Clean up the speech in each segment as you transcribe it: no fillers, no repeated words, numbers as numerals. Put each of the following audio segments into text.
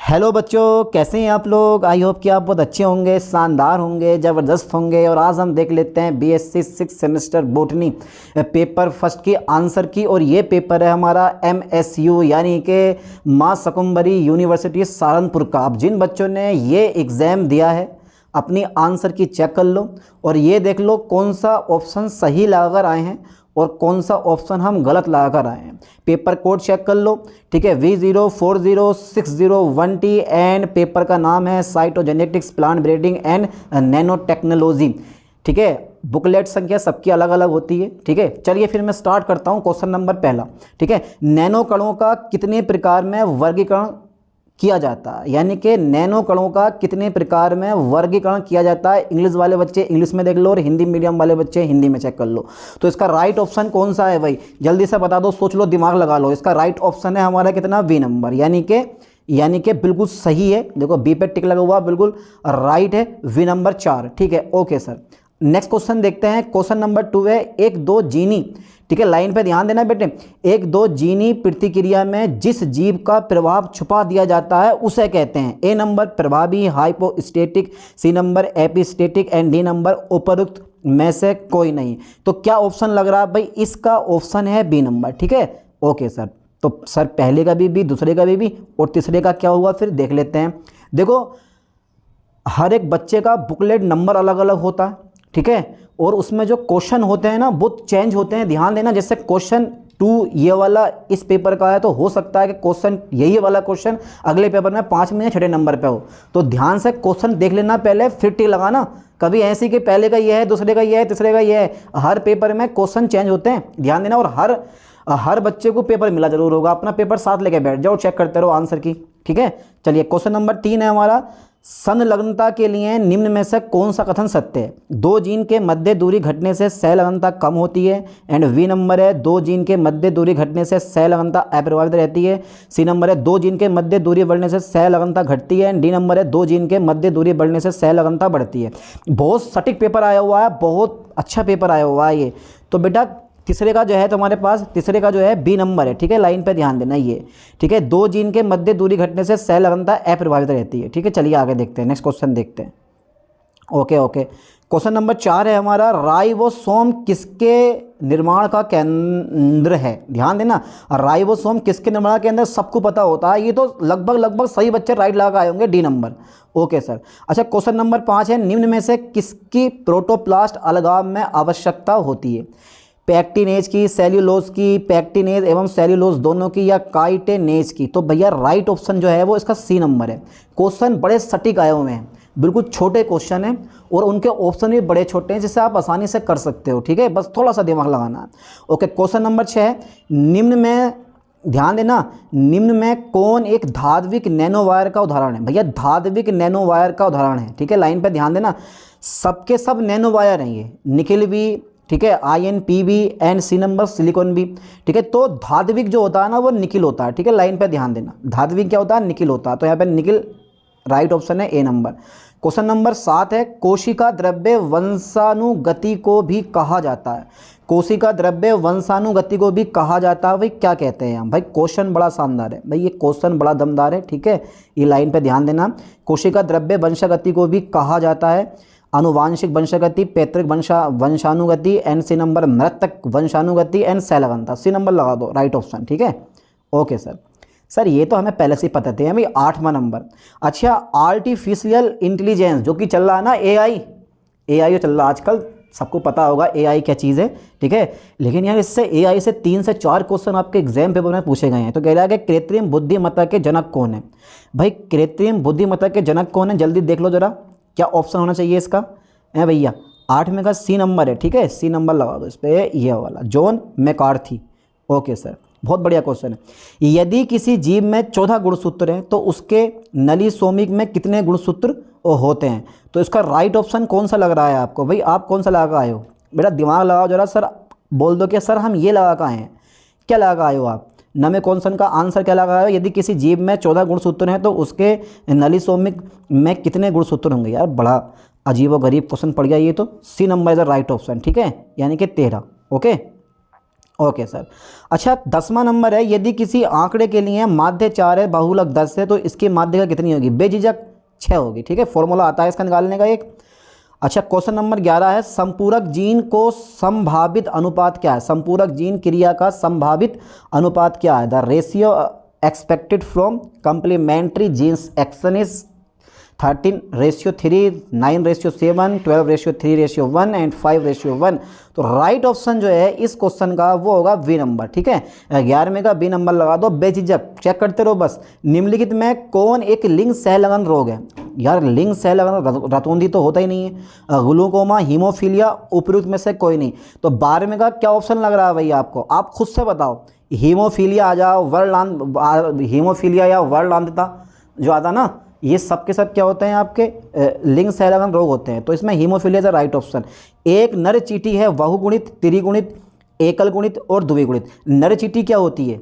Hello बच्चों, कैसे हैं आप लोग। आई होप कि आप बहुत अच्छे होंगे, शानदार होंगे, ज़बरदस्त होंगे। और आज हम देख लेते हैं BSc 6 semester botany paper first की आंसर की। और ये पेपर है हमारा एमएसयू यानी कि माँ शाकंभरी यूनिवर्सिटी सहारनपुर का। अब जिन बच्चों ने ये एग्ज़ाम दिया है अपनी आंसर की चेक कर लो और ये देख लो कौन सा ऑप्शन सही लगाकर आए हैं और कौन सा ऑप्शन हम गलत लगा कर आए हैं। पेपर कोड चेक कर लो, ठीक है। V040601T एंड पेपर का नाम है cytogenetics plant breeding and nano technology, ठीक है। बुकलेट संख्या सबकी अलग अलग होती है, ठीक है। चलिए फिर मैं स्टार्ट करता हूँ। क्वेश्चन नंबर पहला, ठीक है। नैनो कणों का कितने प्रकार में वर्गीकरण किया जाता है, यानी कि नैनो कणों का कितने प्रकार में वर्गीकरण किया जाता है। इंग्लिश वाले बच्चे इंग्लिश में देख लो और हिंदी मीडियम वाले बच्चे हिंदी में चेक कर लो। तो इसका राइट ऑप्शन कौन सा है भाई, जल्दी से बता दो, सोच लो, दिमाग लगा लो। इसका राइट ऑप्शन है हमारा कितना, बी नंबर, यानी कि बिल्कुल सही है। देखो बी पे टिक लगा हुआ, बिल्कुल राइट है, वी नंबर 4, ठीक है। ओके सर, नेक्स्ट क्वेश्चन देखते हैं। क्वेश्चन नंबर 2 है, एक दो जीनी, ठीक है, लाइन पे ध्यान देना बेटे। एक दो जीनी प्रतिक्रिया में जिस जीव का प्रभाव छुपा दिया जाता है उसे कहते हैं। ए नंबर प्रभावी hypostatic, C number epistatic and D number उपरोक्त में से कोई नहीं। तो क्या ऑप्शन लग रहा है भाई, इसका ऑप्शन है बी नंबर, ठीक है। ओके सर, तो सर पहले का भी दूसरे का भी और तीसरे का क्या हुआ फिर देख लेते हैं। देखो हर एक बच्चे का बुकलेट नंबर अलग अलग होता है, ठीक है। और उसमें जो क्वेश्चन होते हैं ना वो चेंज होते हैं, ध्यान देना। जैसे क्वेश्चन 2 ये वाला इस पेपर का है तो हो सकता है कि क्वेश्चन यही वाला क्वेश्चन अगले पेपर में 5वें या 6ठे नंबर पे हो। तो ध्यान से क्वेश्चन देख लेना पहले, फिर टिक लगाना। कभी ऐसी कि पहले का ये है, दूसरे का ये है, तीसरे का ये है। हर पेपर में क्वेश्चन चेंज होते हैं, ध्यान देना। और हर बच्चे को पेपर मिला जरूर होगा, अपना पेपर साथ लेके बैठ जाओ, चेक करते रहो आंसर की, ठीक है। चलिए क्वेश्चन नंबर 3 है हमारा, संलग्नता के लिए निम्न में से कौन सा कथन सत्य है। दो जीन के मध्य दूरी घटने से संलग्नता कम होती है एंड वी नंबर है दो जीन के मध्य दूरी घटने से संलग्नता अप्रभावित रहती है। सी नंबर है दो जीन के मध्य दूरी बढ़ने से संलग्नता घटती है एंड डी नंबर है दो जीन के मध्य दूरी बढ़ने से संलग्नता बढ़ती है। बहुत सटीक पेपर आया हुआ है, बहुत अच्छा पेपर आया हुआ है ये। तो बेटा तीसरे का जो है तुम्हारे पास, तीसरे का जो है बी नंबर है, ठीक है। लाइन पे ध्यान देना ये, ठीक है। दो जीन के मध्य दूरी घटने से संलग्नता अप्रभावित रहती है, ठीक है। चलिए आगे देखते हैं, नेक्स्ट क्वेश्चन देखते हैं। ओके क्वेश्चन नंबर 4 है हमारा, राइबोसोम किसके निर्माण का केंद्र है। ध्यान देना, राइबोसोम किसके निर्माण का केंद्र सबको पता होता है। ये तो लगभग सही बच्चे राइट लगा आए होंगे, डी नंबर। Okay sir. अच्छा क्वेश्चन नंबर 5 है, निम्न में से किसकी प्रोटोप्लास्ट अलगाव में आवश्यकता होती है। पैक्टिनेज की, सेल्यूलोज की, पैक्टिनेज एवं सेल्यूलोज दोनों की, या काइटेनेज की। तो भैया राइट ऑप्शन जो है वो इसका सी नंबर है। क्वेश्चन बड़े सटीक आए हुए हैं, बिल्कुल छोटे क्वेश्चन हैं और उनके ऑप्शन भी बड़े छोटे हैं जिससे आप आसानी से कर सकते हो, ठीक है। बस थोड़ा सा दिमाग लगाना है। ओके क्वेश्चन नंबर 6 है, निम्न में ध्यान देना, निम्न में कौन एक धात्विक नैनोवायर का उदाहरण है। भैया धात्विक नैनोवायर का उदाहरण है, ठीक है। लाइन पे ध्यान देना, सबके सब नैनोवायर हैं ये, निकिल भी, ठीक है, INP भी एंड सी नंबर सिलिकॉन भी, ठीक है। तो धात्विक जो होता है ना वो निकिल होता है, ठीक है। लाइन पे ध्यान देना, धात्विक क्या होता है, निकिल होता है। तो यहाँ पे निकिल राइट ऑप्शन है ए नंबर। क्वेश्चन नंबर 7 है, कोशिका द्रव्य वंशानुगति को भी कहा जाता है। कोशिका द्रव्य वंशानुगति को भी कहा जाता है, भाई क्या कहते हैं हम। भाई क्वेश्चन बड़ा शानदार है भाई, ये क्वेश्चन बड़ा दमदार है, ठीक है। ये लाइन पे ध्यान देना, कोशिका द्रव्य वंशागति को भी कहा जाता है। अनुवांशिक वंशागति, पैतृक वंशानुगति एंड सी नंबर मृतक वंशानुगति एंड संलग्नता, सी नंबर लगा दो राइट ऑप्शन, ठीक है। ओके सर ये तो हमें पहले से ही पता थे भाई, 8वां नंबर। अच्छा आर्टिफिशियल इंटेलिजेंस जो कि चल रहा है ना, AI जो चल रहा है आजकल, सबको पता होगा AI क्या चीज़ है, ठीक है। लेकिन यार इससे AI से 3 से 4 क्वेश्चन आपके एग्जाम पेपर में पूछे गए हैं। तो कह रहा है कि कृत्रिम बुद्धिमत्ता के जनक कौन है। भाई कृत्रिम बुद्धिमत्ता के जनक कौन है, जल्दी देख लो जरा, क्या ऑप्शन होना चाहिए इसका है भैया। 8 में का सी नंबर है, ठीक है। सी नंबर लगा दो इस पर, ये वाला जॉन मैकार्थी। ओके सर, बहुत बढ़िया क्वेश्चन है। यदि किसी जीव में 14 गुणसूत्र हैं तो उसके नली सोमिक में कितने गुणसूत्र होते हैं। तो इसका राइट ऑप्शन कौन सा लग रहा है आपको। भाई आप कौन सा लगा आए हो, बेटा दिमाग लगाओ जरा। सर बोल दो कि सर हम ये लगा कर आए हैं, क्या लगा आए हो आप। न में क्वेश्चन का आंसर क्या लगा है, यदि किसी जीव में 14 गुणसूत्र हैं तो उसके नली सोमिक में कितने गुणसूत्र होंगे। यार बड़ा अजीब व गरीब क्वेश्चन पड़ गया ये तो। C number is the right option, ठीक है, यानी कि 13। Okay okay sir. अच्छा 10वां नंबर है, यदि किसी आंकड़े के लिए माध्य 4 है, बहुलक 10 है, तो इसकी माध्यिका कितनी होगी? बेझिझक 6 होगी। ठीक है, फॉर्मूला आता है इसका निकालने का एक। अच्छा क्वेश्चन नंबर 11 है, संपूरक जीन को संभावित अनुपात क्या है? संपूरक जीन क्रिया का संभावित अनुपात क्या है? The ratio expected from complementary genes action is 13:3, 9:7, 12:3:1 and 5:1। तो राइट ऑप्शन जो है इस क्वेश्चन का वो होगा बी नंबर। ठीक है, 11वें का बी नंबर लगा दो, बेझिझक चेक करते रहो बस। निम्नलिखित में कौन एक लिंग सहलगन रोग है? यार लिंग सहलगन रतौंधी तो होता ही नहीं है। ग्लूकोमा, हीमोफीलिया, उपयुक्त में से कोई नहीं। तो 12वें का क्या ऑप्शन लग रहा है भैया आपको? आप खुद से बताओ। हीमोफीलिया आ जाओ, हीमोफीलिया या वर्णांधता जो आता ना, ये सब के सब क्या होते हैं आपके लिंग सहलगन रोग होते हैं। तो इसमें हीमोफीलिया इज राइट ऑप्शन। एक नर चींटी है बहुगुणित, त्रिगुणित, एकल गुणित और द्विगुणित। नर चींटी क्या होती है?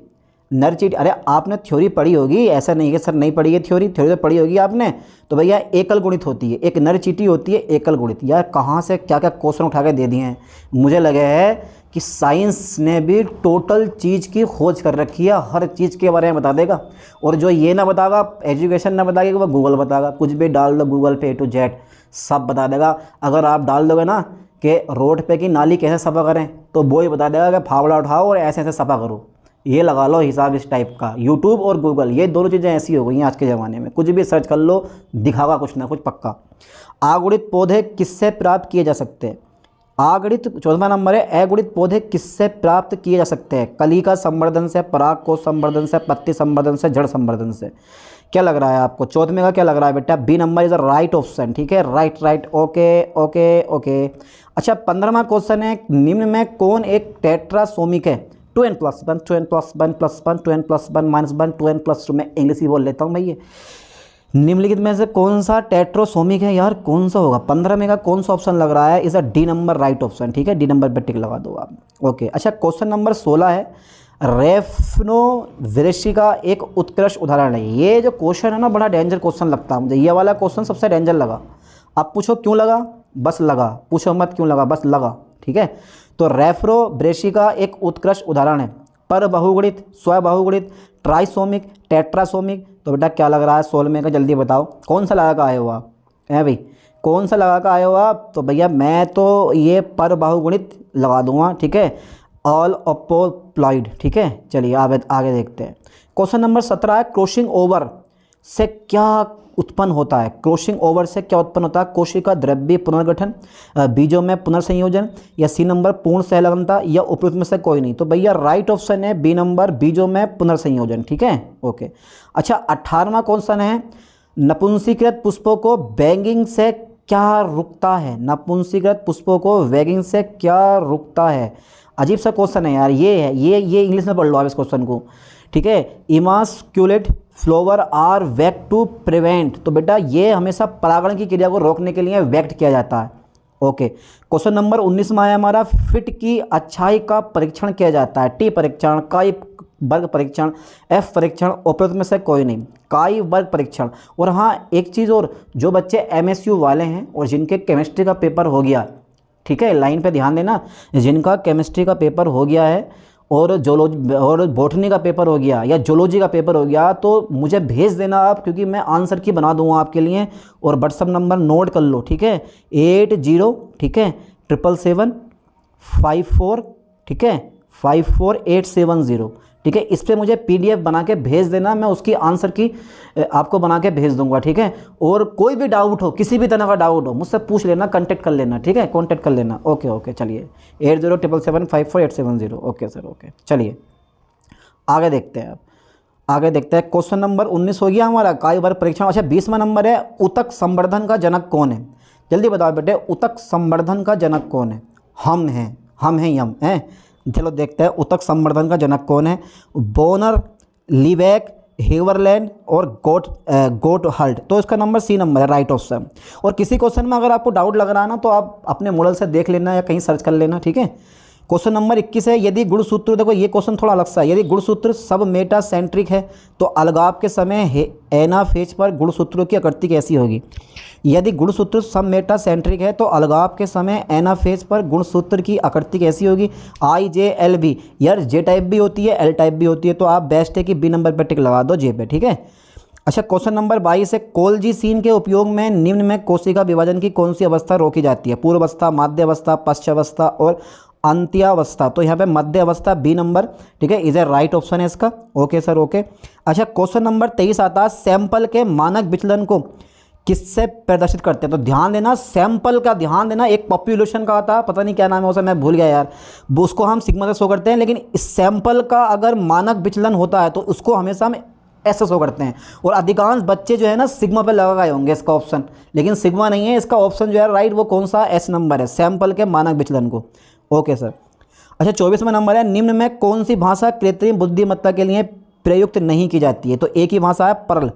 नर चींटी, अरे आपने थ्योरी पढ़ी होगी, ऐसा नहीं है सर नहीं पढ़ी है थ्योरी तो पढ़ी होगी आपने। तो भैया एकल गुणित होती है, एक नर चींटी होती है एकल गुणित। यार कहाँ से क्या क्या क्वेश्चन उठा के दे दिए हैं। मुझे लगे है कि साइंस ने भी टोटल चीज़ की खोज कर रखी है, हर चीज़ के बारे में बता देगा। और जो ये ना बताएगा, एजुकेशन ना बताएगा, वो गूगल बताएगा। कुछ भी डाल दो गूगल पे A to Z सब बता देगा। अगर आप डाल दोगे ना कि रोड पे की नाली कैसे सफ़ा करें, तो वो ही बता देगा कि फावड़ा उठाओ और ऐसे ऐसे सफ़ा करो। ये लगा लो हिसाब इस टाइप का। यूट्यूब और गूगल ये दोनों चीज़ें ऐसी हो गई हैं आज के ज़माने में, कुछ भी सर्च कर लो दिखागा कुछ ना कुछ पक्का। अगुणित पौधे किससे प्राप्त किए जा सकते हैं? अगणित 14वां नंबर है, अगुणित पौधे किससे प्राप्त किए जा सकते हैं? कलिका संवर्धन से, परागकोश संवर्धन से, पत्ती संवर्धन से, जड़ संवर्धन से। क्या लग रहा है आपको? 14वें का क्या लग रहा है बेटा? B number is a right option. ठीक है, राइट ओके ओके ओके। अच्छा 15वां क्वेश्चन है, निम्न में कौन एक टेट्रासोमिक है? 2n+1, 2n+1 +1, 2n+1 -1, 2n+2। मैं इंग्लिश ही बोल लेता हूँ भैया। निम्नलिखित में से कौन सा टेट्रोसोमिक है? यार कौन सा होगा? 15 में का कौन सा ऑप्शन लग रहा है? Is a D number right option. ठीक है, डी नंबर पर टिक लगा दो आप। ओके। अच्छा क्वेश्चन नंबर 16 है, रेफिनोविरेसी का एक उत्कृष्ट उदाहरण है। ये जो क्वेश्चन है ना बड़ा डेंजर क्वेश्चन लगता है मुझे, ये वाला क्वेश्चन सबसे डेंजर लगा। अब पूछो क्यों लगा? बस लगा, पूछो मत क्यों लगा, बस लगा। ठीक है, तो रेफिनोविरेसी का एक उत्कृष्ट उदाहरण है पर बहुगुणित, स्वबहुगुणित, ट्राइसोमिक, टेट्रासोमिक। तो बेटा क्या लग रहा है 16वें का? जल्दी बताओ कौन सा लगा कर आए हो आप? है भाई कौन सा लगा कर आए हो आप? तो भैया मैं तो ये पर बहुगुणित लगा दूंगा। ठीक है, ऑल अपोप्लॉइड। ठीक है, चलिए आगे देखते हैं। क्वेश्चन नंबर 17 है, क्रॉसिंग ओवर से क्या उत्पन्न होता है? क्रॉसिंग ओवर से क्या उत्पन्न होता है? कोशिका द्रव्य पुनर्गठन, बीजों में पुनर्संयोजन, या सी नंबर पूर्ण सहलगनता, या उपयुक्त में से कोई नहीं। तो भैया राइट ऑप्शन है बी नंबर, बीजों में पुनर्संयोजन। ठीक है, ओके। अच्छा 18वां क्वेश्चन है, नपुंसकीकृत पुष्पों को बैगिंग से क्या रुकता है? नपुंसकीकृत पुष्पों को बैगिंग से क्या रुकता है? अजीब सा क्वेश्चन है यार। ये है, ये इंग्लिश में पढ़ लो आप इस क्वेश्चन को। ठीक है, इमास्क्यूलेट फ्लावर आर वेक्ट टू प्रिवेंट। तो बेटा ये हमेशा परागण की क्रिया को रोकने के लिए वेक्ट किया जाता है। ओके। क्वेश्चन नंबर 19 में आया हमारा, फिट की अच्छाई का परीक्षण किया जाता है। टी परीक्षण, काई वर्ग परीक्षण, एफ परीक्षण, उपयुक्त में से कोई नहीं। काई वर्ग परीक्षण। और हाँ एक चीज़ और, जो बच्चे MSU वाले हैं और जिनके केमिस्ट्री का पेपर हो गया, ठीक है लाइन पे ध्यान देना, जिनका केमिस्ट्री का पेपर हो गया है और जोलॉजी और बॉटनी का पेपर हो गया या जोलॉजी का पेपर हो गया, तो मुझे भेज देना आप, क्योंकि मैं आंसर की बना दूंगा आपके लिए। और व्हाट्सअप नंबर नोट कर लो। ठीक है, 80, ठीक है 77754, ठीक है 54870। ठीक है, इस पर मुझे PDF बना के भेज देना, मैं उसकी आंसर की आपको बना के भेज दूंगा। ठीक है, और कोई भी डाउट हो, किसी भी तरह का डाउट हो, मुझसे पूछ लेना, कांटेक्ट कर लेना। ठीक है, कांटेक्ट कर लेना। ओके ओके, चलिए 8077754870। ओके सर, ओके चलिए आगे देखते हैं। अब आगे देखते हैं, क्वेश्चन नंबर 19 हो गया हमारा, काय वर्ग परीक्षण। अच्छा 20वां नंबर है, ऊतक संवर्धन का जनक कौन है? जल्दी बताओ बेटे, ऊतक संवर्धन का जनक कौन है? हम हैं यम हैं। चलो देखते हैं ऊतक संवर्धन का जनक कौन है। बोनर, लीबैक, हेवरलैंड और गोटहल्ट। तो इसका नंबर सी नंबर है राइट ऑप्शन। और किसी क्वेश्चन में अगर आपको डाउट लग रहा है ना, तो आप अपने मॉडल से देख लेना या कहीं सर्च कर लेना। ठीक है, क्वेश्चन नंबर 21 है, यदि गुणसूत्र, देखो ये क्वेश्चन थोड़ा अलग सा है, यदि गुणसूत्र सब मेटासेंट्रिक है तो अलगाव के समय एनाफेज पर गुणसूत्रों की आकृति कैसी होगी? यदि गुणसूत्र सममेटासेंट्रिक है तो अलगाव के समय एनाफेज पर गुणसूत्र की आकृति कैसी होगी? IJLB। यार जे टाइप भी होती है, एल टाइप भी होती है, तो आप बेस्ट है कि बी नंबर पर टिक लगा दो, जे पे, ठीक है। अच्छा, क्वेश्चन नंबर 22 है, कोलजीसीन के उपयोग में निम्न में कोशिका विभाजन की कौन सी अवस्था रोकी जाती है? पूर्वावस्था, माध्यावस्था, पश्चावस्था और अंत्यावस्था। तो यहाँ पे मध्य अवस्था, बी नंबर, ठीक है, इज ए राइट ऑप्शन है इसका। Okay sir, okay. अच्छा, क्वेश्चन नंबर 23 आता है, सैंपल के मानक विचलन को किससे प्रदर्शित करते हैं? तो ध्यान देना, सैंपल का ध्यान देना। एक पॉपुलेशन का आता है, पता नहीं क्या नाम है उसे, मैं भूल गया यार, वो उसको हम सिग्मा से शो करते हैं, लेकिन इस सैंपल का अगर मानक विचलन होता है तो उसको हमेशा हम ऐसे शो करते हैं। और अधिकांश बच्चे जो है ना सिग्मा पे लगा गए होंगे इसका ऑप्शन, लेकिन सिग्मा नहीं है इसका ऑप्शन जो है राइट, वो कौन सा? एस नंबर है, सैंपल के मानक विचलन को। Okay sir. अच्छा, 24वां नंबर है, निम्न में कौन सी भाषा कृत्रिम बुद्धिमत्ता के लिए प्रयुक्त नहीं की जाती है? तो एक ही भाषा है, पर्ल,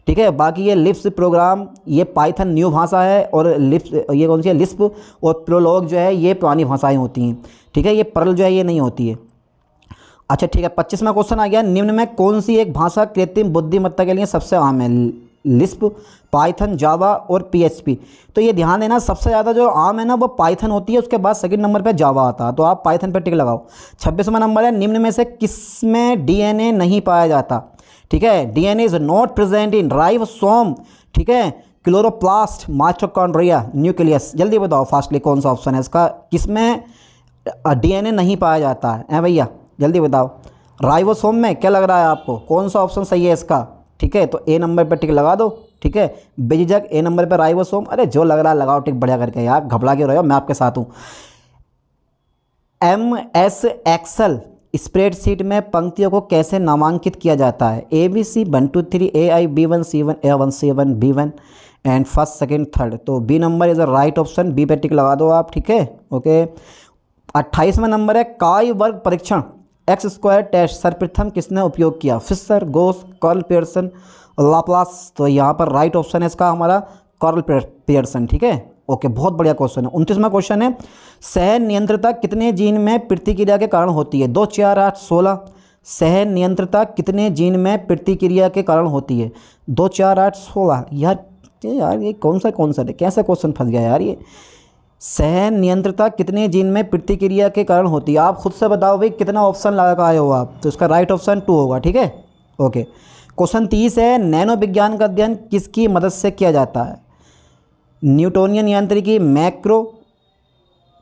ठीक है। बाकी ये लिस्प प्रोग्राम, ये पाइथन न्यू भाषा है, और लिस्प, ये कौन सी है? लिस्प और प्रोलॉग जो है ये पुरानी भाषाएं होती हैं, ठीक है। ये पर्ल जो है ये नहीं होती है। अच्छा ठीक है, 25वां क्वेश्चन आ गया, निम्न में कौन सी एक भाषा कृत्रिम बुद्धिमत्ता के लिए सबसे आम है? लिस्प, पाइथन, जावा और PHP। तो ये ध्यान देना, सबसे ज़्यादा जो आम है ना वो पाइथन होती है, उसके बाद सेकंड नंबर पे जावा आता है, तो आप पाइथन पे टिक लगाओ। 26वां नंबर है, निम्न में से किसमें DNA नहीं पाया जाता? ठीक है, DNA is not present in ribosome, ठीक है, क्लोरोप्लास्ट, माइटोकॉन्ड्रिया, न्यूक्लियस। जल्दी बताओ फास्टली कौन सा ऑप्शन है इसका, किसमें DNA नहीं पाया जाता है भैया, जल्दी बताओ। राइबोसोम में, क्या लग रहा है आपको कौन सा ऑप्शन सही है इसका? ठीक है, तो ए नंबर पर टिक लगा दो, ठीक है, बेझिझक ए नंबर पर राइबोसोम। अरे जो लग रहा है लगाओ टिक बढ़िया करके यार, घबरा क्यों रहे हो, मैं आपके साथ हूँ। MS एक्सेल स्प्रेडशीट में पंक्तियों को कैसे नामांकित किया जाता है? ABC 1 2 3 AI B1 C1 A1 C1 B1 and first second third. तो B number is a right option, B पे टिक लगा दो आप, ठीक है, ओके। 28वां नंबर है, काय वर्ग परीक्षण X² टेस्ट सर्वप्रथम किसने उपयोग किया? फिशर, गोस, कार्ल पियर्सन, लाप्लास। तो यहाँ पर राइट ऑप्शन है इसका हमारा कार्ल पियर्सन, ठीक है, ओके, बहुत बढ़िया क्वेश्चन है। 29वां क्वेश्चन है, सह नियंत्रता कितने जीन में प्रतिक्रिया के कारण होती है? 2 4 8 16। सह नियंत्रता कितने जीन में प्रतिक्रिया के कारण होती है? 2 4 8 16। यार ये कौन सा है, कैसा क्वेश्चन फंस गया यार ये। सह नियंत्रता कितने जीन में प्रतिक्रिया के कारण होती है? आप खुद से बताओ भाई कितना ऑप्शन लगा आए हो आप, तो इसका राइट ऑप्शन 2 होगा, ठीक है, ओके। क्वेश्चन 30 है, नैनो विज्ञान का अध्ययन किसकी मदद से किया जाता है? न्यूटोनियन यांत्रिकी, मैक्रो,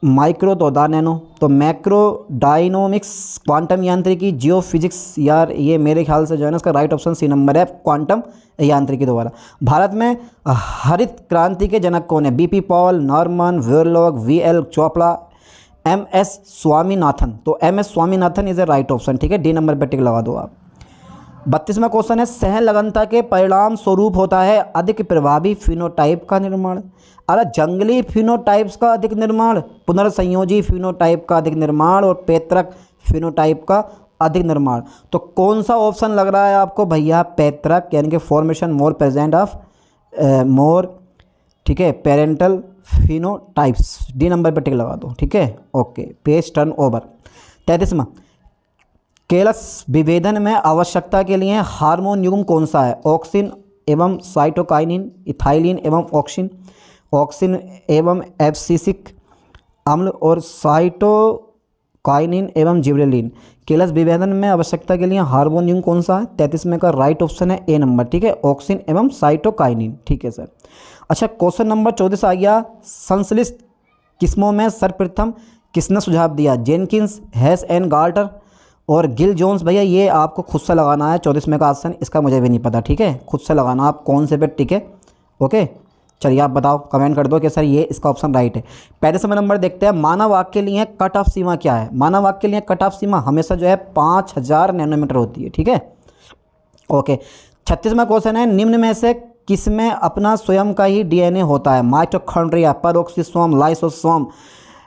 माइक्रो तो होता नैनो, तो मैक्रो डायनोमिक्स, क्वांटम यांत्रिकी, जियोफिजिक्स। यार ये मेरे ख्याल से जो है ना इसका राइट ऑप्शन सी नंबर है, क्वांटम यांत्रिकी दोबारा। भारत में हरित क्रांति के जनक कौन है? BP Paul, Norman Borlaug, VL Chopra, MS Swaminathan. तो MS Swaminathan is a right option, ठीक है, डी नंबर पर टिक लगा दो आप। 32वां क्वेश्चन है, सहलगनता के परिणाम स्वरूप होता है अधिक प्रभावी फिनोटाइप का निर्माण। अरे जंगली फिनोटाइप्स का अधिक निर्माण, पुनर्संयोजी फिनोटाइप का अधिक निर्माण और पैतृक फिनोटाइप का अधिक निर्माण। तो कौन सा ऑप्शन लग रहा है आपको भैया? पैतृक, यानी कि formation more present of more, ठीक है, पेरेंटल फिनोटाइप्स। डी नंबर पर टिक लगा दो, ठीक है, ओके, पेज टर्न ओवर। 33वां, केलस विभेदन में आवश्यकता के लिए हार्मोन युग्म कौन सा है? ऑक्सिन एवं साइटोकाइनिन, इथाइलिन एवं ऑक्सिन, ऑक्सिन एवं एब्सिसिक अम्ल और साइटोकाइनिन एवं जिबरेलिन। केलस विभेदन में आवश्यकता के लिए हार्मोन युग्म कौन सा है? 33 का राइट ऑप्शन है ए नंबर, ठीक है, ऑक्सिन एवं साइटोकाइनिन, ठीक है सर। अच्छा, क्वेश्चन नंबर 14 आ गया, संश्लिष्ट किस्मों में सर्वप्रथम किसने सुझाव दिया? जेनकिंस, हैस एंड गार्टर और गिल जोन्स। भैया ये आपको खुद से लगाना है, 24 का ऑप्शन, इसका मुझे भी नहीं पता, ठीक है, खुद से लगाना आप कौन से पे टिक है, ओके। चलिए आप बताओ, कमेंट कर दो कि सर ये इसका ऑप्शन राइट है। 35वां नंबर देखते हैं, मानव वाक के लिए कट ऑफ सीमा क्या है? मानव वाक के लिए कट ऑफ सीमा हमेशा जो है 5000 नैनोमीटर होती है, ठीक है, ओके। 36वां क्वेश्चन है, निम्न में से किसमें अपना स्वयं का ही DNA होता है? माइटोकॉन्ड्रिया, पेरोक्सिसोम, लाइसोसोम,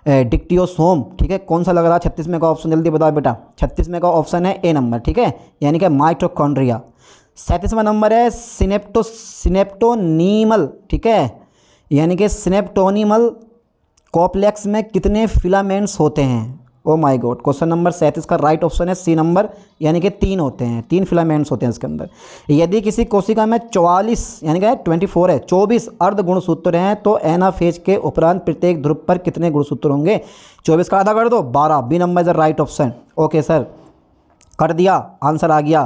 डिक्टियोसोम, ठीक है, कौन सा लग रहा है 36 का ऑप्शन? जल्दी बताओ बेटा, 36 का ऑप्शन है ए नंबर, ठीक है, यानी कि माइटोकॉन्ड्रिया। 37वां नंबर है, सिनेप्टोनीमल, ठीक है, यानी कि सिनेप्टोनीमल कॉम्प्लेक्स में कितने फिलामेंट्स होते हैं? Oh my God. Question number 37 का राइट ऑप्शन है सी नंबर, यानी कि 3 होते हैं, 3 फिलामेंट्स होते हैं इसके अंदर। यदि किसी कोशिका में 44 यानी कि 24 है 24 अर्ध गुणसूत्र हैं तो एनाफेज के उपरांत प्रत्येक ध्रुव पर कितने गुणसूत्र होंगे? 24 का आधा कर दो 12, B number is the right option. Okay sir, कर दिया, आंसर आ गया।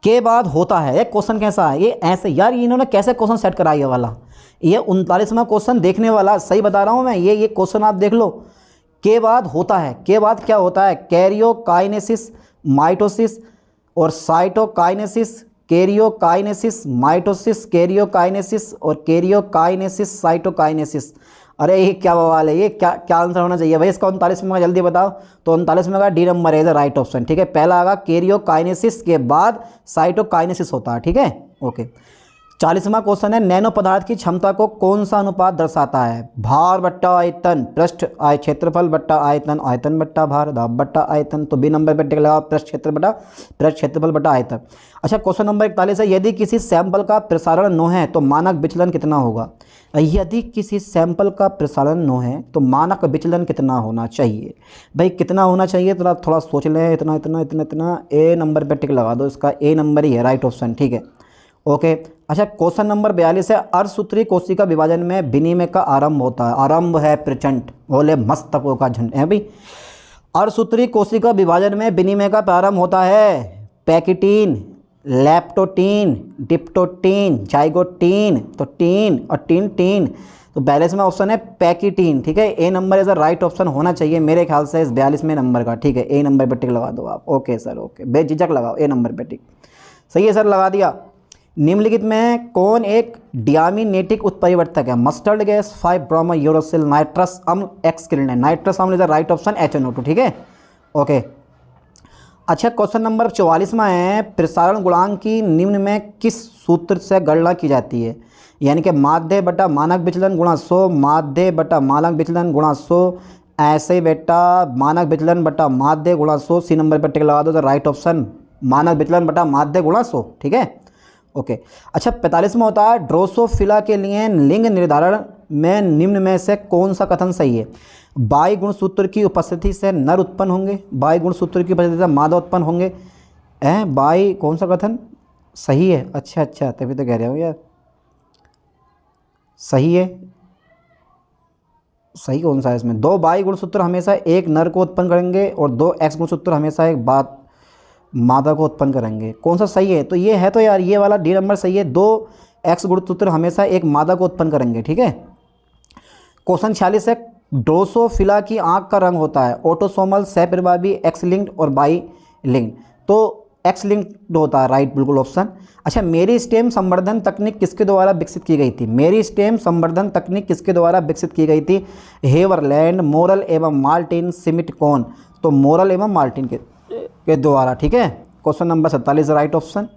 के बाद होता है, एक क्वेश्चन कैसा है ये, ऐसे यार इन्होंने कैसे क्वेश्चन सेट करा ये वाला, ये 39वां क्वेश्चन देखने वाला, सही बता रहा हूँ मैं, ये क्वेश्चन आप देख लो। के बाद होता है, के बाद क्या होता है? कैरियोकाइनेसिस, माइटोसिस और साइटोकाइनेसिस, कैरियोकाइनेसिस, माइटोसिस, कैरियोकाइनेसिस और कैरियोकाइनेसिस, साइटोकाइनेसिस। अरे ये क्या बवाल है, ये क्या क्या आंसर होना चाहिए भाई इसका? 39 में जल्दी बताओ। तो 39 में का डी नंबर है राइट ऑप्शन। ठीक है, पहला आगा कैरियोकाइनेसिस के बाद साइटोकाइनेसिस होता है। ठीक है, ओके। 40वां क्वेश्चन है, नैनो पदार्थ की क्षमता को कौन सा अनुपात दर्शाता है? भार बट्टा आयतन, पृष्ठ क्षेत्रफल बट्टा आयतन, आयतन बट्टा भार, दाब बट्टा आयतन। तो बी नंबर पर टिक लगाओ, पृष्ठ क्षेत्रफल बट्टा आयतन। अच्छा, क्वेश्चन नंबर 41 है, यदि किसी सैंपल का प्रसारण 9 है तो मानक विचलन कितना होगा? यदि किसी सैंपल का प्रसारण 9 है तो मानक विचलन कितना होना चाहिए? भाई कितना होना चाहिए थोड़ा सोच लें, इतना इतना इतना इतना। ए नंबर पर टिक लगा दो, इसका ए नंबर ही है राइट ऑप्शन। ठीक है, ओके। अच्छा, क्वेश्चन नंबर 42 है, अर्धसूत्री कोशिका विभाजन में विनिमय का आरंभ होता है। आरंभ है प्रचंड, बोले मस्तकों का झंड है भाई। अर्धसूत्री कोशिका विभाजन में विनिमय का प्रारंभ होता है पैकिटीन, लैप्टोटीन, डिप्टोटीन, जाइगोटीन। तो टीन और टीन टीन, तो 42 में ऑप्शन है पैकिटीन। ठीक है, A number is the right option होना चाहिए मेरे ख्याल से इस 42वें नंबर का। ठीक है, ए नंबर पे टिक लगा दो आप। ओके सर, ओके, बेझिझक लगाओ ए नंबर पे टिक। सही है सर, लगा दिया। निम्नलिखित में कौन एक डियामिनेटिक उत्परिवर्तक है? Mustard gas, 5 bromo uracil, nitrous अम्ल, एक्सक्रिन है। नाइट्रस अम्ल is the right option, HNO2। ठीक है, ओके। अच्छा, क्वेश्चन नंबर 44वां है, प्रसारण गुणांक की निम्न में किस सूत्र से गणना की जाती है? यानी कि माध्य बटा मानक विचलन गुणा 100, माध्य बटा मानक विचलन गुणा 100, ऐसे बेटा मानक विचलन बटा माध्य गुणा 100। सी नंबर पर टिक लगा दो, द राइट ऑप्शन मानक विचलन बटा माध्य गुणा 100। ठीक है, ओके। अच्छा, 45 में होता है, ड्रोसोफिला के लिए लिंग निर्धारण में निम्न में से कौन सा कथन सही है? बाई गुणसूत्र की उपस्थिति से नर उत्पन्न होंगे, बाई गुणसूत्र की उपस्थिति से मादा उत्पन्न होंगे। बाई कौन सा कथन सही है? अच्छा अच्छा, तभी तो कह रहा हूँ यार, सही है। सही कौन सा है इसमें? 2 बाई गुणसूत्र हमेशा एक नर को उत्पन्न करेंगे और 2 एक्स गुणसूत्र हमेशा एक मादा को उत्पन्न करेंगे। कौन सा सही है? तो ये है, तो यार ये वाला डी नंबर सही है, 2 एक्स गुणसूत्र हमेशा एक मादा को उत्पन्न करेंगे। ठीक है, क्वेश्चन 46 है, ड्रोसोफिला की आंख का रंग होता है ऑटोसोमल, सहप्रभावी, एक्स लिंक्ड और बाई लिंक्ड। तो एक्स लिंक्ड होता है राइट, बिल्कुल ऑप्शन। अच्छा, मेरी स्टेम संवर्धन तकनीक किसके द्वारा विकसित की गई थी? मेरी स्टेम संवर्धन तकनीक किसके द्वारा विकसित की गई थी? हेवरलैंड, मोरल एवं मार्टिन, सिमिटकॉन। तो मोरल एवं मार्टिन के द्वारा। ठीक है, क्वेश्चन नंबर 47 राइट ऑप्शन।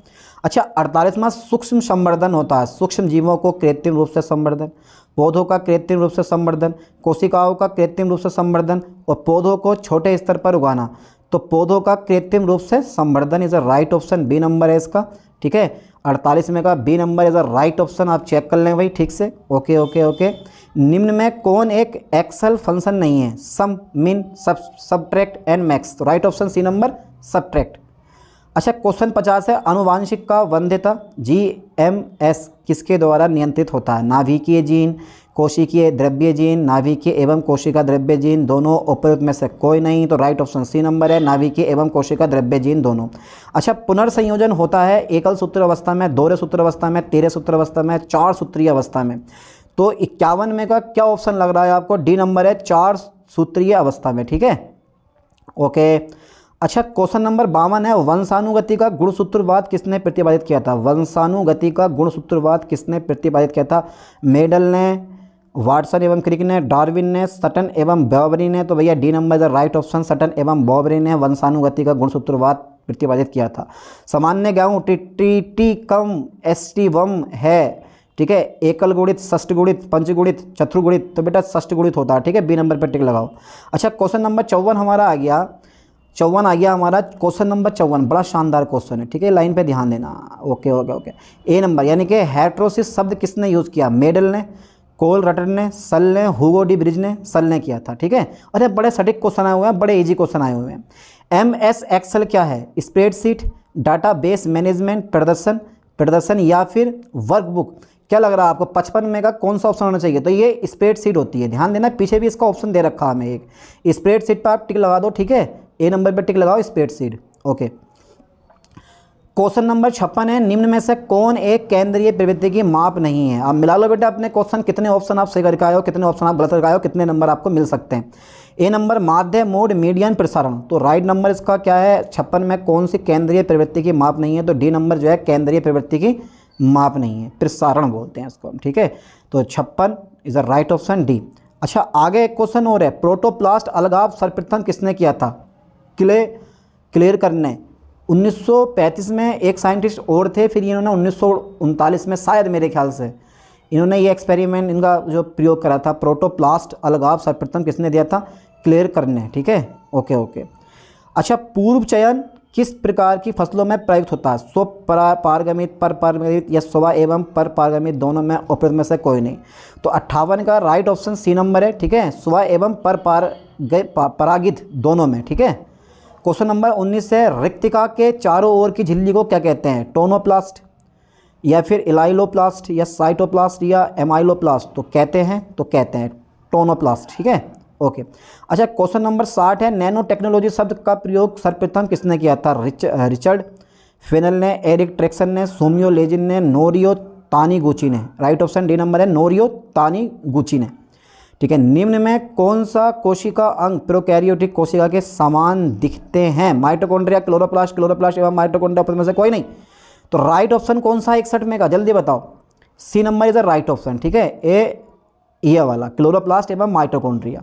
अच्छा, 48वां सूक्ष्म संवर्धन होता है, सूक्ष्म जीवों को कृत्रिम रूप से संवर्धन, पौधों का कृत्रिम रूप से संवर्धन, कोशिकाओं का कृत्रिम रूप से संवर्धन और पौधों को छोटे स्तर पर उगाना। तो पौधों का कृत्रिम रूप से संवर्धन is a right option, B number है इसका। ठीक है, 48 में का B number is a right option, आप चेक कर लें भाई ठीक से। Okay okay okay. निम्न में कौन एक एक्सेल फंक्शन नहीं है? Sum, min, subtract and max. तो right option C number subtract. अच्छा, क्वेश्चन 50 है, आनुवांशिक का वंध्यता GMS किसके द्वारा नियंत्रित होता है? नाभिकीय जीन, कोशिकीय द्रव्य जीन, नाभिकीय एवं कोशिका द्रव्य जीन, दोनों उपयुक्त में से कोई नहीं। तो राइट ऑप्शन सी नंबर है, नाभिकीय एवं कोशिका द्रव्य जीन दोनों। अच्छा, पुनर्संयोजन होता है एकल सूत्र अवस्था में, दोहरे सूत्र अवस्था में, 13 सूत्र अवस्था में, 4 सूत्रीय अवस्था में। तो 51 में का क्या ऑप्शन लग रहा है आपको? डी नंबर है, 4 सूत्रीय अवस्था में। ठीक है, ओके। अच्छा, क्वेश्चन नंबर 52 है, वंशानुगति का गुणसूत्रवाद किसने प्रतिपादित किया था? वंशानुगति का गुणसूत्रवाद किसने प्रतिपादित किया था? मेडल ने, वाटसन एवं क्रिक ने, डार्विन ने, सटन एवं बॉबरी ने। तो भैया D number the right option, Sutton एवं बॉबरी ने वंशानुगति का गुणसूत्रवाद प्रतिपादित किया था। सामान्य गेहूँ टी कम एस्टिवम है। ठीक है, एकल गुणित, षष्ठ गुणित, पंचगुणित, चतुर्गुणित। तो बेटा षष्ठ गुणित होता है। ठीक है, बी नंबर पर टिक लगाओ। अच्छा, क्वेश्चन नंबर 54 हमारा आ गया, 54 आ गया हमारा। क्वेश्चन नंबर 54 बड़ा शानदार क्वेश्चन है। ठीक है, लाइन पे ध्यान देना। Okay okay okay. A number यानी कि हेट्रोसिस शब्द किसने यूज़ किया? मेडल ने, कोल रटर ने, सल ने, हुगो डी ब्रिज ने, सल ने किया था। ठीक है, अरे बड़े सटीक क्वेश्चन आए हुए हैं, बड़े इजी क्वेश्चन आए हुए हैं। MS एक्सेल क्या है? स्प्रेडशीट, डाटाबेस मैनेजमेंट, प्रदर्शन या फिर वर्कबुक? क्या लग रहा है आपको 55 में का कौन सा ऑप्शन होना चाहिए? तो ये स्प्रेडशीट होती है। ध्यान देना, पीछे भी इसका ऑप्शन दे रखा है हमें एक। स्प्रेडशीट पर आप टिक लगा दो। ठीक है, A नंबर पर टिक लगाओ, स्प्रेडशीट। ओके, क्वेश्चन नंबर 56 है, निम्न में से कौन एक केंद्रीय प्रवृत्ति की माप नहीं है? आप मिला लो बेटा अपने क्वेश्चन, कितने ऑप्शन आप सही करके आए हो, कितने ऑप्शन आप गलत करके आए हो, कितने नंबर आपको मिल सकते हैं। A नंबर माध्य, मोड, मीडियन, प्रसारण। तो राइट नंबर इसका क्या है? 56 में कौन सी केंद्रीय प्रवृत्ति की माप नहीं है? तो D नंबर जो है केंद्रीय प्रवृत्ति की माप नहीं है, प्रसारण बोलते हैं इसको हम। ठीक है, तो 56 is a right option, D. अच्छा, आगे एक क्वेश्चन और है, प्रोटोप्लास्ट अलगाव सर्वप्रथम किसने किया था? क्लियर करने 1935 में एक साइंटिस्ट और थे, फिर इन्होंने 1939 में शायद मेरे ख्याल से इन्होंने ये एक्सपेरिमेंट, इनका जो प्रयोग करा था। प्रोटोप्लास्ट अलगाव सर्वप्रथम किसने दिया था? क्लियर करने। ठीक है, ओके ओके। अच्छा, पूर्व चयन किस प्रकार की फसलों में प्रयुक्त होता है? स्व पारगमित, पर पारगमित या स्व एवं पर पारगमित दोनों में, उपरोक्त में से कोई नहीं। तो 58 का राइट ऑप्शन C नंबर है। ठीक है, स्व एवं पर परागित दोनों में। ठीक है, क्वेश्चन नंबर 19 है, रिक्तिका के चारों ओर की झिल्ली को क्या कहते हैं? टोनोप्लास्ट या फिर इलाइलोप्लास्ट या साइटोप्लास्ट या एमाइलोप्लास्ट? तो कहते हैं टोनोप्लास्ट। ठीक है, ओके। अच्छा, क्वेश्चन नंबर 60 है, नैनो टेक्नोलॉजी शब्द का प्रयोग सर्वप्रथम किसने किया था? रिचर्ड फेनल ने, एरिक ट्रेक्सन ने, सोमियो लेजिन ने, नोरियो तानीगुची ने। राइट ऑप्शन D नंबर है, नोरियो तानीगुची ने। ठीक है, निम्न में कौन सा कोशिका अंग प्रोकैरियोटिक कोशिका के समान दिखते हैं? माइटोकॉन्ड्रिया, क्लोरोप्लास्ट एवं माइटोकॉन्ड्रिया, उपरोक्त में से कोई नहीं। तो राइट ऑप्शन कौन सा 61 में का? जल्दी बताओ। C number is the right option. ठीक है, ये वाला क्लोरोप्लास्ट एवं माइटोकॉन्ड्रिया।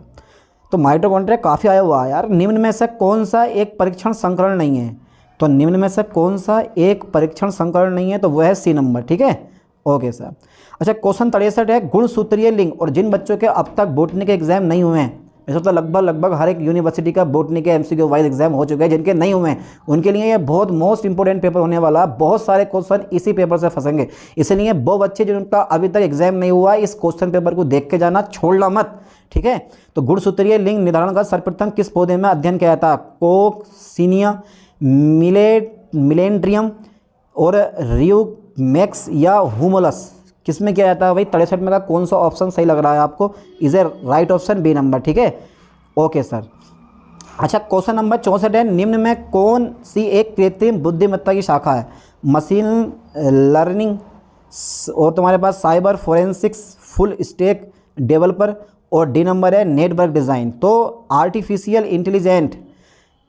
तो माइटोकॉन्ड्रिया काफ़ी आया हुआ है यार। निम्न में से कौन सा एक परीक्षण संकरण नहीं है? तो निम्न में से कौन सा एक परीक्षण संकरण नहीं है? तो वह है C नंबर। ठीक है, ओके सर। अच्छा, क्वेश्चन 63 है, गुणसूत्रीय लिंग और जिन बच्चों के अब तक बोटनी के एग्जाम नहीं हुए हैं, ऐसा तो लगभग हर एक यूनिवर्सिटी का बोटनी के MCQ वाइज एग्जाम हो चुके हैं, जिनके नहीं हुए हैं उनके लिए ये बहुत मोस्ट इंपॉर्टेंट पेपर होने वाला है। बहुत सारे क्वेश्चन इसी पेपर से फंसेंगे, इसलिए वो बच्चे जिनका अभी तक एग्जाम नहीं हुआ, इस क्वेश्चन पेपर को देख के जाना, छोड़ना मत। ठीक है, तो गुणसूत्रीय लिंग निर्धारण का सर्वप्रथम किस पौधे में अध्ययन किया था? कोक्सीनिया, मिलेंड्रियम और रियोमैक्स या हुमुलस? किस में किया जाता है भाई? 63 में का कौन सा ऑप्शन सही लग रहा है आपको? Is a right option B number. ठीक है, ओके सर। अच्छा, क्वेश्चन नंबर 64 है, निम्न में कौन सी एक कृत्रिम बुद्धिमत्ता की शाखा है? मशीन लर्निंग और तुम्हारे पास cyber forensics, full stack developer और D नंबर है नेटवर्क डिज़ाइन। तो आर्टिफिशियल इंटेलिजेंट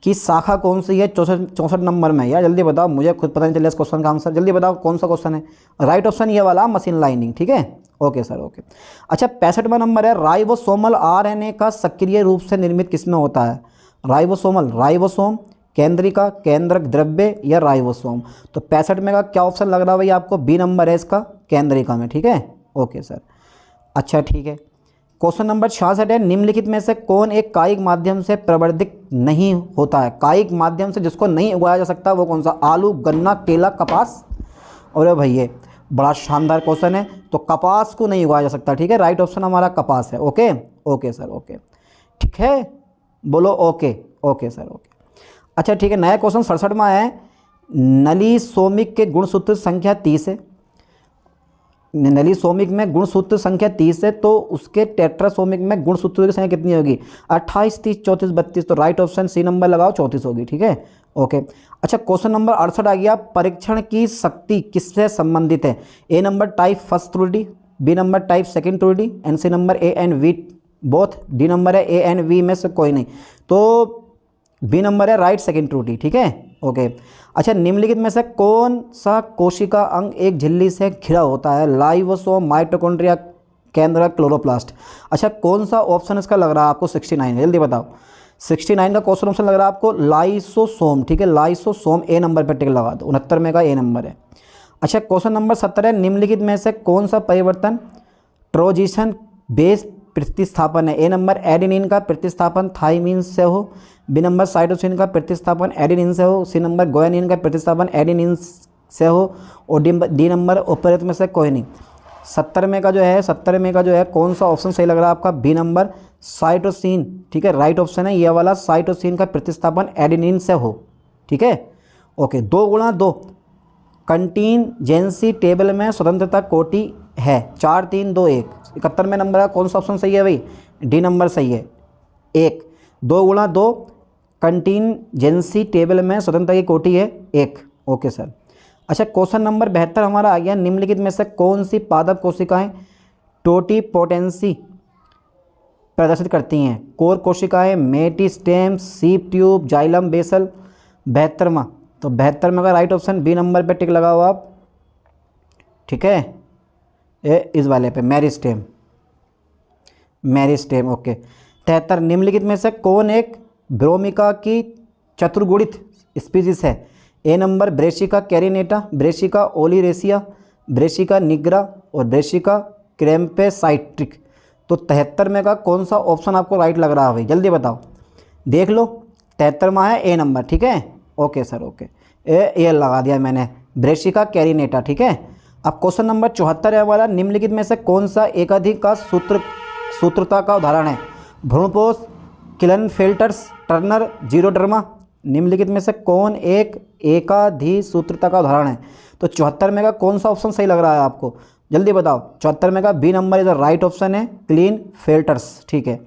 की शाखा कौन सी है 64 नंबर में? यार जल्दी बताओ, मुझे खुद पता नहीं चला इस क्वेश्चन का आंसर। जल्दी बताओ कौन सा क्वेश्चन है? राइट ऑप्शन ये वाला, मशीन लर्निंग। ठीक है, ओके सर, ओके। अच्छा, 65वां नंबर है, राइबोसोमल RNA का सक्रिय रूप से निर्मित किसमें होता है? राइबोसोम, केंद्रिका, केंद्रक द्रव्य या राइबोसोम? तो 65 में का क्या ऑप्शन लग रहा है भाई आपको? B नंबर है इसका, केंद्रिका में। ठीक है, ओके सर। अच्छा, ठीक है। क्वेश्चन नंबर 66 है, निम्नलिखित में से कौन एक कायिक माध्यम से प्रवर्धित नहीं होता है? कायिक माध्यम से जिसको नहीं उगाया जा सकता वो कौन सा? आलू, गन्ना, केला, कपास? और भाई ये बड़ा शानदार क्वेश्चन है, तो कपास को नहीं उगाया जा सकता। ठीक है, राइट ऑप्शन हमारा कपास है। ओके ओके सर, ओके, ठीक है, बोलो ओके। Okay sir, okay. अच्छा, ठीक है, नया क्वेश्चन 67वां है, नलीसोमिक के गुणसूत्र संख्या 30 है। नलीसोमिक में गुणसूत्र संख्या 30 है, तो उसके टेट्रासोमिक में गुणसूत्रों की संख्या कितनी होगी? 28, 30, 34, 32। तो राइट ऑप्शन C नंबर लगाओ, 34 होगी। ठीक है, ओके। अच्छा, क्वेश्चन नंबर 68 आ गया, परीक्षण की शक्ति किससे संबंधित है? A नंबर टाइप फर्स्ट त्रुटि, B नंबर टाइप सेकंड त्रुटि, and C number A and V both, D number है A एंड V में से कोई नहीं। तो B नंबर है राइट सेकंड त्रुटि। ठीक है, ओके। अच्छा, निम्नलिखित में से कौन सा कोशिका अंग एक झिल्ली से घिरा होता है? लाइवोसोम, माइटोकॉन्ड्रिया, केंद्रक, क्लोरोप्लास्ट? अच्छा, कौन सा ऑप्शन इसका लग रहा है आपको? 69, जल्दी बताओ। 69 का क्वेश्चन ऑप्शन लग रहा है आपको लाइसोसोम। ठीक है, लाइसोसोम A नंबर पर टिक लगा दो, 69 में का A नंबर है। अच्छा, क्वेश्चन नंबर 70 है, निम्नलिखित में से कौन सा परिवर्तन ट्रोजिशन बेस प्रतिस्थापन है? A नंबर एडेनिन का प्रतिस्थापन थाइमिन से हो, B नंबर साइटोसिन का प्रतिस्थापन एडेनिन से हो, C नंबर ग्वानिन का प्रतिस्थापन एडेनिन से हो, और D नंबर उपरोक्त में से कोई नहीं। 70 में का जो है 70 में का जो है कौन सा ऑप्शन सही लग रहा है आपका? B number cytosine. ठीक है, राइट ऑप्शन है ये वाला, साइटोसिन का प्रतिस्थापन एडेनिन से हो। ठीक है, ओके। 2 × 2 कंटीजेंसी टेबल में स्वतंत्रता कोटि है, 4 3 2 1। 71 में नंबर है, कौन सा ऑप्शन सही है भाई? डी नंबर सही है, 1। 2 × 2 कंटीजेंसी टेबल में स्वतंत्रता की कोटि है 1। Okay sir. अच्छा, क्वेश्चन नंबर 72 हमारा आ गया, निम्नलिखित में से कौन सी पादप कोशिकाएं टोटिपोटेंसी प्रदर्शित करती हैं? कोर कोशिकाएं, मेरिस्टेम, सीप ट्यूब, जाइलम, बेसल। 72वां, तो 72 में का राइट ऑप्शन बी नंबर पे टिक लगाओ आप। ठीक है, इस वाले पे मेरिस्टेम, मेरिस्टेम। ओके। 73, निम्नलिखित में से कौन एक ब्रोमिका की चतुर्गुणित स्पीसीज है? ए नंबर ब्रेशिका कैरिनेटा, ब्रेशिका ओलिरेसिया, ब्रेशिका निग्रा और ब्रेशिका क्रेम्पेसाइट्रिक। तो 73 में का कौन सा ऑप्शन आपको राइट लग रहा है भाई? जल्दी बताओ, देख लो। 73वां है ए नंबर। ठीक है, ओके सर, ओके। ए लगा दिया मैंने, ब्रेशिका कैरिनेटा। ठीक है, अब क्वेश्चन नंबर 74 है हमारा, निम्नलिखित में से कौन सा एकाधिक का सूत्रता का उदाहरण है? भ्रूणपोष, क्लेनफेल्टर्स, टर्नर, जीरोडर्मा। निम्नलिखित में से कौन एक एकाधिक सूत्रता का उदाहरण है? तो 74 में का कौन सा ऑप्शन सही लग रहा है आपको? जल्दी बताओ। 74 में का बी नंबर इधर राइट ऑप्शन है, क्लेनफेल्टर्स। ठीक है,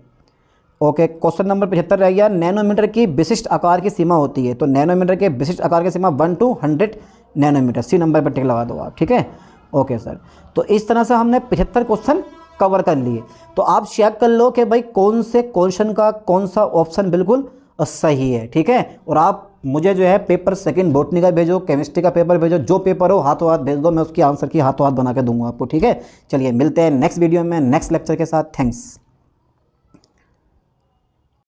ओके। क्वेश्चन नंबर 75 रह गया, नैनोमीटर की विशिष्ट आकार की सीमा होती है? तो नैनोमीटर के विशिष्ट आकार की सीमा 1 to 100 नैनोमीटर। सी नंबर पर टिक लगा दो आप। ठीक है, ओके सर। तो इस तरह से हमने 75 क्वेश्चन कवर कर लिए। तो आप चेक कर लो कि भाई कौन से क्वेश्चन का कौन सा ऑप्शन बिल्कुल सही है। ठीक है, और आप मुझे जो है पेपर सेकंड बॉटनी का भेजो, केमिस्ट्री का पेपर भेजो, जो पेपर हो हाथों हाथ भेज दो, मैं उसकी आंसर की हाथों हाथ बना के दूंगा आपको। ठीक है, चलिए मिलते हैं नेक्स्ट वीडियो में नेक्स्ट लेक्चर के साथ। थैंक्स।